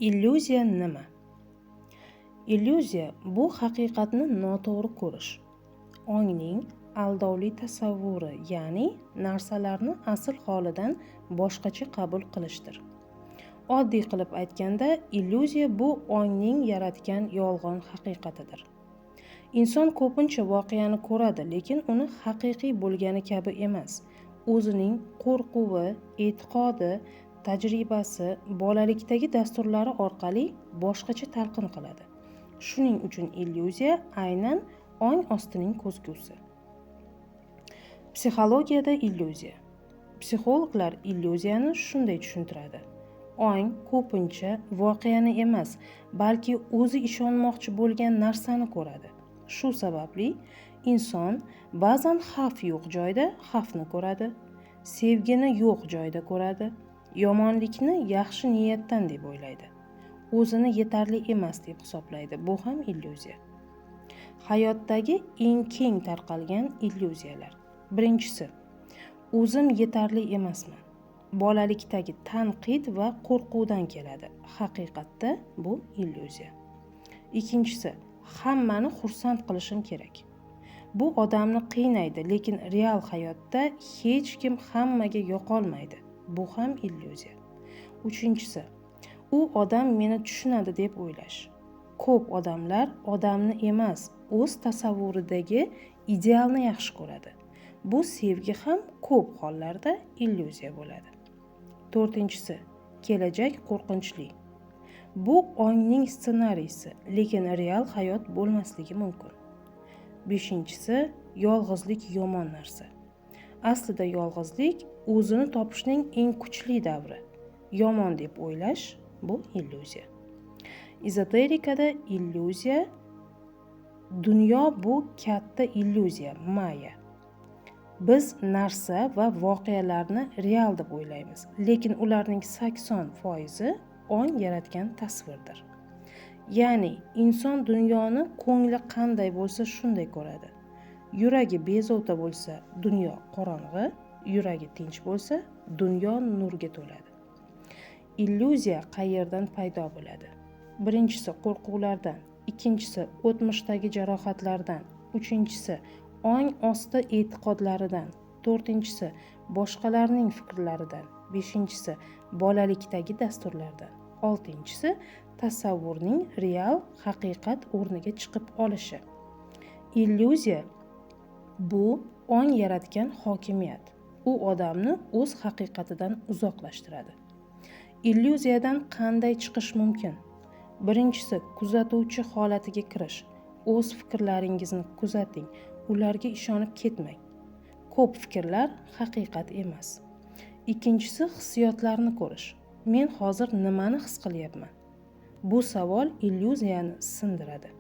Illyuziya nima? Illyuziya bu haqiqatni noto'g'ri ko'rish, ongning aldovli tasavvuri, ya'ni narsalarni asl holidan boshqacha qabul qilishdir. Oddiy qilib aytganda, illyuziya bu ongning yaratgan yolg'on haqiqatidir. Inson ko'pincha voqeani ko'radi, lekin uni haqiqiy bo'lgani kabi emas. O'zining qo'rquvi, e'tiqodi, tajribasi, bolalikdagi dasturlari orqali boshqacha talqin qiladi. Shuning uchun illyuziya aynan ong ostining ko'zgusi. Psixologiyada illyuziya. Psixologlar illyuziyani shunday tushuntiradi. Ong ko'pincha voqeani emas, balki o'zi ishonmoqchi bo'lgan narsani ko'radi. Shu sababli inson ba'zan xavf yo'q joyda xavfni ko'radi, sevgini yo'q joyda ko'radi, yomonlikni yaxshi niyatdan deb o'ylaydi, o'zini yetarli emas deb hisoblaydi. Bu ham illyuziya. Hayotdagi eng keng tarqalgan illyuziyalar. Birinchisi, o'zim yetarli emasman. Bolalikdagi tanqid va qo'rquvdan keladi. Haqiqatda bu illyuziya. Ikkinchisi, hammani xursand qilishim kerak. Bu odamni qiynaydi, lekin real hayotda hech kim hammaga yoqolmaydi. Bu ham illyuziya. Uchinchisi, u odam meni tushunadi deb o'ylash. Ko'p odamlar odamni emas, o'z tasavvuridagi idealni yaxshi ko'radi. Bu sevgi ham ko'p hollarda illyuziya bo'ladi. To'rtinchisi, kelajak qo'rqinchli. Bu ongning ssenariysi, lekin real hayot bo'lmasligi mumkin. Beshinchisi, yolg'izlik yomon narsa. Aslida yolg'izlik o'zini topishning eng kuchli davri. Yomon deb o'ylash bu illyuziya. Ezoterikada illyuziya, dunyo bu katta illyuziya, maya. Biz narsa va voqealarni real deb o'ylaymiz, lekin ularning 80% ong yaratgan tasvirdir. Ya'ni inson dunyoni ko'ngli qanday bo'lsa shunday ko'radi. Yuragi bezovta bo'lsa, dunyo qorong'i, yuragi tinch bo'lsa, dunyo nurga to'ladi. Illyuziya qayerdan paydo bo'ladi? Birinchisi qo'rquvlardan, ikkinchisi o'tmishdagi jarohatlardan, uchinchisi ong osti e'tiqodlaridan, to'rtinchisi boshqalarning fikrlaridan, beshinchisi bolalikdagi dasturlardan, oltinchisi tasavvurning real haqiqat o'rniga chiqib olishi. Illyuziya bu ong yaratgan hokimiyat. U odamni o'z haqiqatidan uzoqlashtiradi. Illyuziyadan qanday chiqish mumkin? Birinchisi, kuzatuvchi holatiga kirish. O'z fikrlaringizni kuzating, ularga ishonib ketmang. Ko'p fikrlar haqiqat emas. Ikkinchisi, hissiyotlarni ko'rish. Men hozir nimani his qilyapman? Bu savol illyuziyani sindiradi.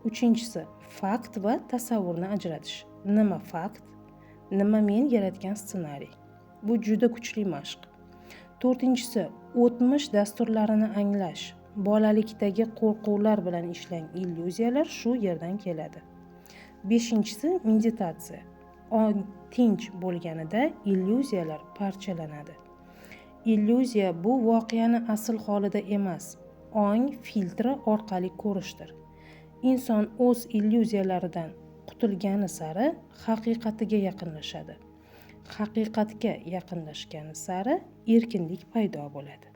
Uchinchisi, fakt va tasavvurni ajratish. Nima fakt, nima men yaratgan ssenariy? Bu juda kuchli mashq. To'rtinchisi, o'tmish dasturlarini anglash. Bolalikdagi qo'rquvlar bilan ishlang. Illyuziyalar shu yerdan keladi. Beshinchisi, meditatsiya. Ong tinch bo'lganida illyuziyalar parchalanadi. Illyuziya bu voqeani asl holida emas, ong filtri orqali ko'rishdir. Inson o'z illyuziyalaridan qutulgani sari haqiqatiga yaqinlashadi. Haqiqatga yaqinlashgani sari erkinlik paydo bo'ladi.